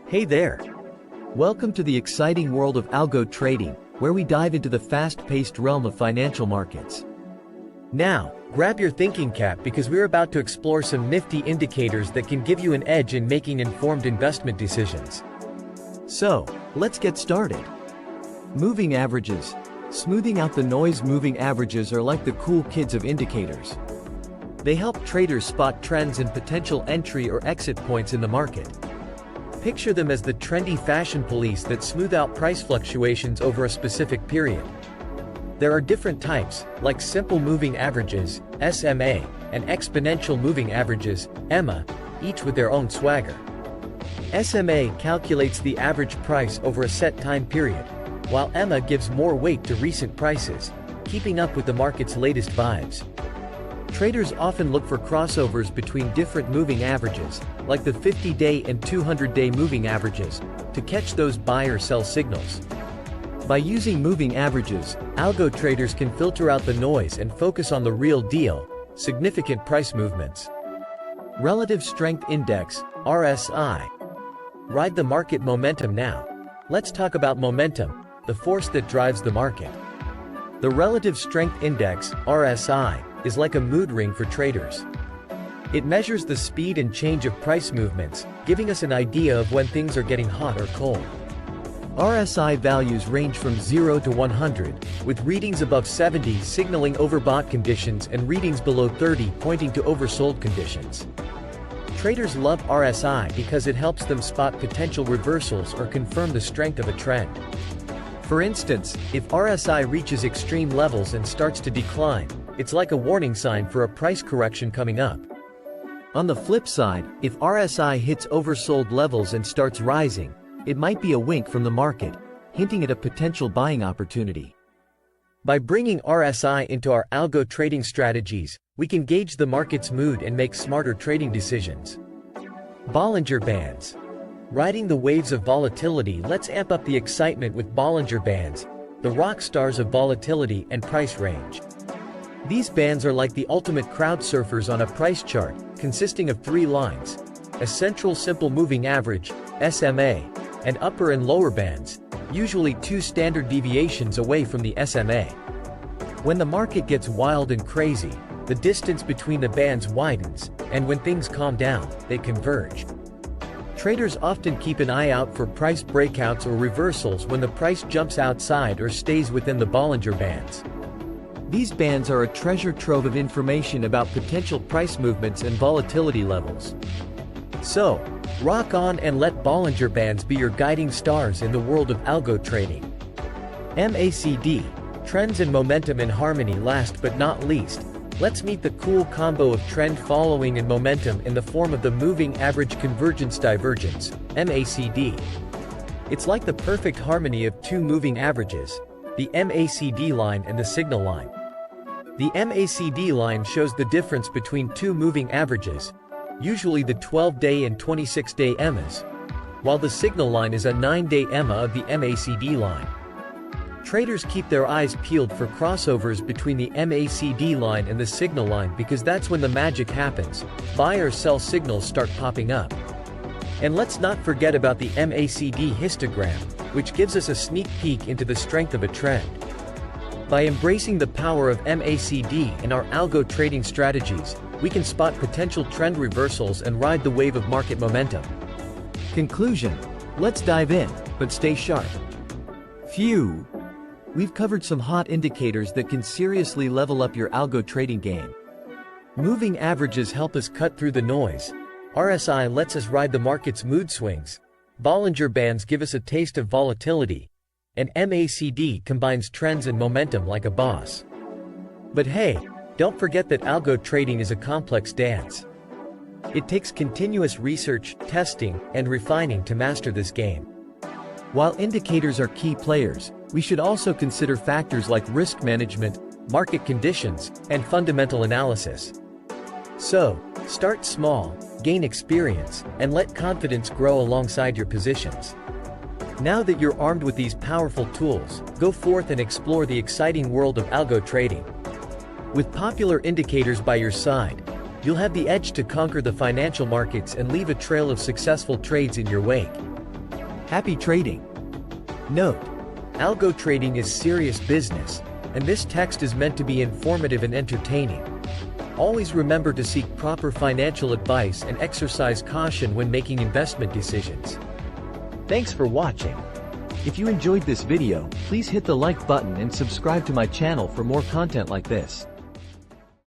Hey there! Welcome to the exciting world of algo trading, where we dive into the fast-paced realm of financial markets. Now, grab your thinking cap because we're about to explore some nifty indicators that can give you an edge in making informed investment decisions. So, let's get started. Moving averages. Smoothing out the noise. Moving averages are like the cool kids of indicators. They help traders spot trends and potential entry or exit points in the market. Picture them as the trendy fashion police that smooth out price fluctuations over a specific period. There are different types, like simple moving averages, SMA, and exponential moving averages, EMA, each with their own swagger. SMA calculates the average price over a set time period, while EMA gives more weight to recent prices, keeping up with the market's latest vibes. Traders often look for crossovers between different moving averages, like the 50-day and 200-day moving averages, to catch those buy or sell signals. By using moving averages, algo traders can filter out the noise and focus on the real deal, significant price movements. Relative Strength Index, RSI. Ride the market momentum now. Let's talk about momentum, the force that drives the market. The Relative Strength Index, RSI, is like a mood ring for traders. It measures the speed and change of price movements, giving us an idea of when things are getting hot or cold. RSI values range from 0 to 100, with readings above 70 signaling overbought conditions and readings below 30 pointing to oversold conditions. Traders love RSI because it helps them spot potential reversals or confirm the strength of a trend. For instance, if RSI reaches extreme levels and starts to decline, it's like a warning sign for a price correction coming up. On the flip side, if RSI hits oversold levels and starts rising, it might be a wink from the market, hinting at a potential buying opportunity. By bringing RSI into our algo trading strategies, we can gauge the market's mood and make smarter trading decisions. Bollinger Bands. Riding the waves of volatility. Let's amp up the excitement with Bollinger Bands, the rock stars of volatility and price range. These bands are like the ultimate crowd surfers on a price chart, consisting of 3 lines: a central simple moving average, SMA, and upper and lower bands, usually 2 standard deviations away from the SMA. When the market gets wild and crazy, the distance between the bands widens, and when things calm down, they converge. Traders often keep an eye out for price breakouts or reversals when the price jumps outside or stays within the Bollinger Bands. These bands are a treasure trove of information about potential price movements and volatility levels. So, rock on and let Bollinger Bands be your guiding stars in the world of algo trading. MACD, Trends and Momentum in Harmony. Last but not least, let's meet the cool combo of trend following and momentum in the form of the Moving Average Convergence Divergence, MACD. It's like the perfect harmony of 2 moving averages, the MACD line and the signal line. The MACD line shows the difference between 2 moving averages, usually the 12-day and 26-day EMAs, while the signal line is a 9-day EMA of the MACD line. Traders keep their eyes peeled for crossovers between the MACD line and the signal line because that's when the magic happens. Buy or sell signals start popping up. And let's not forget about the MACD histogram, which gives us a sneak peek into the strength of a trend. By embracing the power of MACD in our algo trading strategies, we can spot potential trend reversals and ride the wave of market momentum. Conclusion. Let's dive in, but stay sharp. Phew! We've covered some hot indicators that can seriously level up your algo trading game. Moving averages help us cut through the noise. RSI lets us ride the market's mood swings. Bollinger Bands give us a taste of volatility. And MACD combines trends and momentum like a boss. But hey, don't forget that algo trading is a complex dance. It takes continuous research, testing, and refining to master this game. While indicators are key players, we should also consider factors like risk management, market conditions, and fundamental analysis. So, start small, gain experience, and let confidence grow alongside your positions. Now that you're armed with these powerful tools, go forth and explore the exciting world of algo trading. With popular indicators by your side, you'll have the edge to conquer the financial markets and leave a trail of successful trades in your wake. Happy trading! Note: algo trading is serious business, and this text is meant to be informative and entertaining. Always remember to seek proper financial advice and exercise caution when making investment decisions. Thanks for watching. If you enjoyed this video, please hit the like button and subscribe to my channel for more content like this.